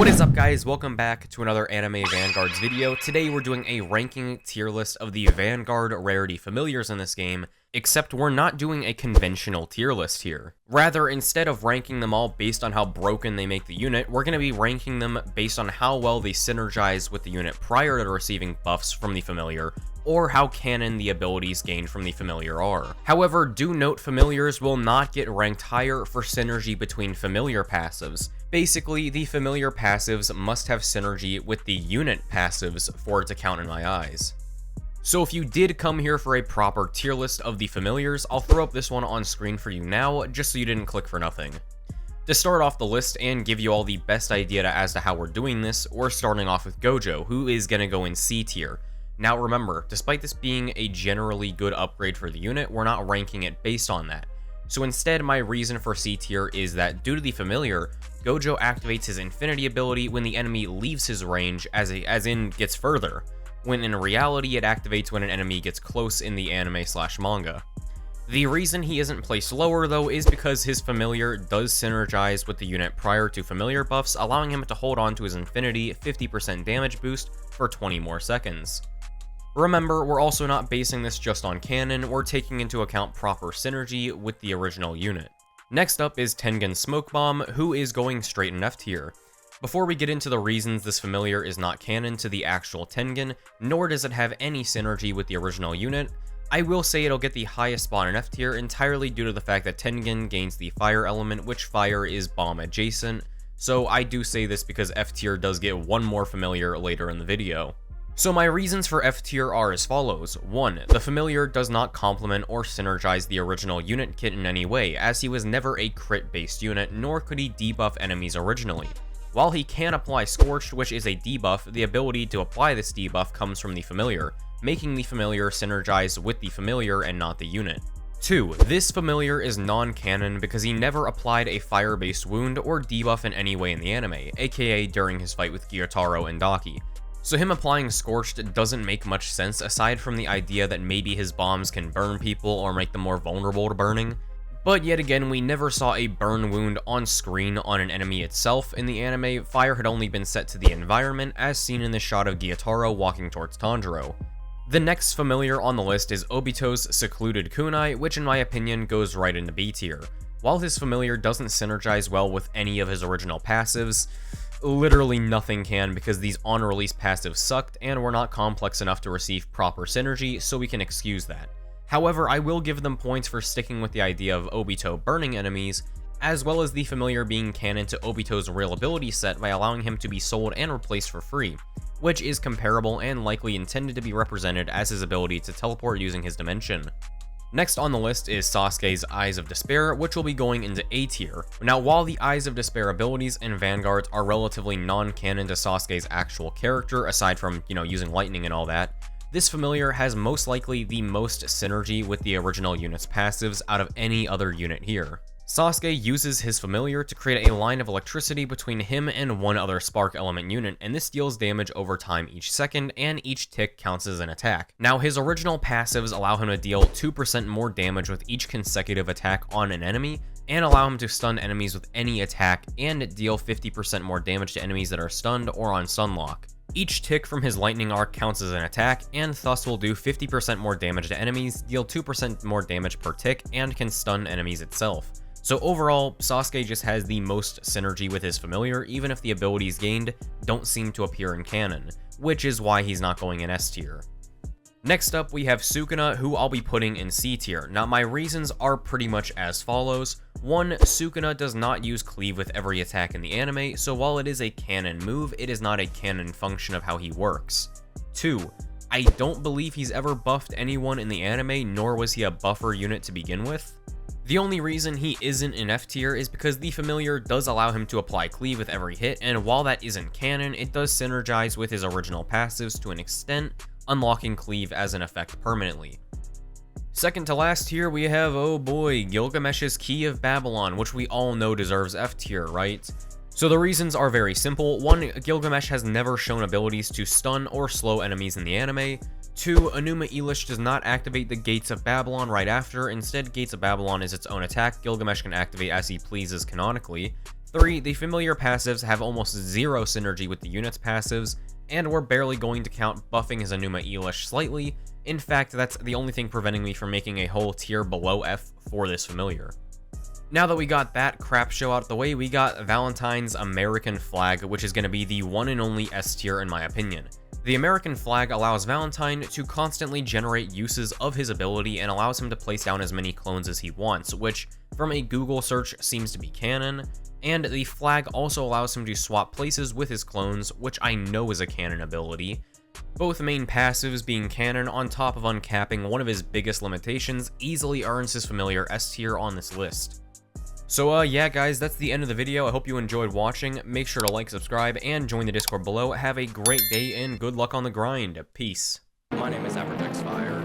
is up, guys? Welcome back to another Anime Vanguards video. Today we're doing a ranking tier list of the Vanguard rarity familiars in this game, except we're not doing a conventional tier list here. Rather, instead of ranking them all based on how broken they make the unit, we're going to be ranking them based on how well they synergize with the unit prior to receiving buffs from the familiar, or how canon the abilities gained from the familiar are. However, do note familiars will not get ranked higher for synergy between familiar passives. Basically, the familiar passives must have synergy with the unit passives for it to count in my eyes. So if you did come here for a proper tier list of the familiars, I'll throw up this one on screen for you now, just so you didn't click for nothing. To start off the list and give you all the best idea as to how we're doing this, we're starting off with Gojo, who is going to go in C tier. Now remember, despite this being a generally good upgrade for the unit, we're not ranking it based on that. So instead, my reason for C tier is that due to the familiar, Gojo activates his infinity ability when the enemy leaves his range, as in gets further, when in reality it activates when an enemy gets close in the anime/manga. The reason he isn't placed lower though is because his familiar does synergize with the unit prior to familiar buffs, allowing him to hold on to his infinity 50% damage boost for 20 more seconds. Remember, we're also not basing this just on canon, we're taking into account proper synergy with the original unit. Next up is Tengen Smoke Bomb, who is going straight in F tier. Before we get into the reasons this familiar is not canon to the actual Tengen, nor does it have any synergy with the original unit, I will say it'll get the highest spot in F tier entirely due to the fact that Tengen gains the fire element, which fire is bomb adjacent, so I do say this because F tier does get one more familiar later in the video. So my reasons for F tier are as follows. 1. The familiar does not complement or synergize the original unit kit in any way, as he was never a crit-based unit, nor could he debuff enemies originally. While he can apply Scorched, which is a debuff, the ability to apply this debuff comes from the familiar, making the familiar synergize with the familiar and not the unit. 2. This familiar is non-canon because he never applied a fire-based wound or debuff in any way in the anime, aka during his fight with Gyotaro and Daki. So him applying Scorched doesn't make much sense aside from the idea that maybe his bombs can burn people or make them more vulnerable to burning. But yet again, we never saw a burn wound on screen on an enemy itself in the anime. Fire had only been set to the environment, as seen in the shot of Gyotaro walking towards Tanjiro. The next familiar on the list is Obito's Secluded Kunai, which in my opinion goes right into B tier. While his familiar doesn't synergize well with any of his original passives, literally nothing can because these on-release passives sucked and were not complex enough to receive proper synergy, so we can excuse that. However, I will give them points for sticking with the idea of Obito burning enemies, as well as the familiar being canon to Obito's real ability set by allowing him to be sold and replaced for free, which is comparable and likely intended to be represented as his ability to teleport using his dimension. Next on the list is Sasuke's Eyes of Despair, which will be going into A tier. Now, while the Eyes of Despair abilities in Vanguard are relatively non-canon to Sasuke's actual character, aside from, using lightning and all that, this familiar has most likely the most synergy with the original unit's passives out of any other unit here. Sasuke uses his familiar to create a line of electricity between him and one other spark element unit, and this deals damage over time each second, and each tick counts as an attack. Now, his original passives allow him to deal 2% more damage with each consecutive attack on an enemy, and allow him to stun enemies with any attack, and deal 50% more damage to enemies that are stunned or on stunlock. Each tick from his lightning arc counts as an attack, and thus will do 50% more damage to enemies, deal 2% more damage per tick, and can stun enemies itself. So overall, Sasuke just has the most synergy with his familiar, even if the abilities gained don't seem to appear in canon, which is why he's not going in S tier. Next up, we have Sukuna, who I'll be putting in C tier. Now, my reasons are pretty much as follows. 1. Sukuna does not use cleave with every attack in the anime, so while it is a canon move, it is not a canon function of how he works. 2. I don't believe he's ever buffed anyone in the anime, nor was he a buffer unit to begin with. The only reason he isn't in F tier is because the familiar does allow him to apply cleave with every hit, and while that isn't canon, it does synergize with his original passives to an extent, unlocking cleave as an effect permanently. Second to last here, we have, oh boy, Gilgamesh's Key of Babylon, which we all know deserves F tier, right? So the reasons are very simple. 1. Gilgamesh has never shown abilities to stun or slow enemies in the anime. 2. Enuma Elish does not activate the Gates of Babylon right after. Instead, Gates of Babylon is its own attack Gilgamesh can activate as he pleases canonically. 3. The familiar passives have almost zero synergy with the unit's passives, and we're barely going to count buffing his Enuma Elish slightly. In fact, that's the only thing preventing me from making a whole tier below F for this familiar. Now that we got that crap show out of the way, we got Valentine's American Flag, which is going to be the one and only S tier in my opinion. The American Flag allows Valentine to constantly generate uses of his ability and allows him to place down as many clones as he wants, which from a Google search seems to be canon, and the flag also allows him to swap places with his clones, which I know is a canon ability. Both main passives being canon on top of uncapping one of his biggest limitations easily earns his familiar S tier on this list. So yeah guys, that's the end of the video. I hope you enjoyed watching. Make sure to like, subscribe, and join the Discord below. Have a great day and good luck on the grind. Peace. My name is Fire.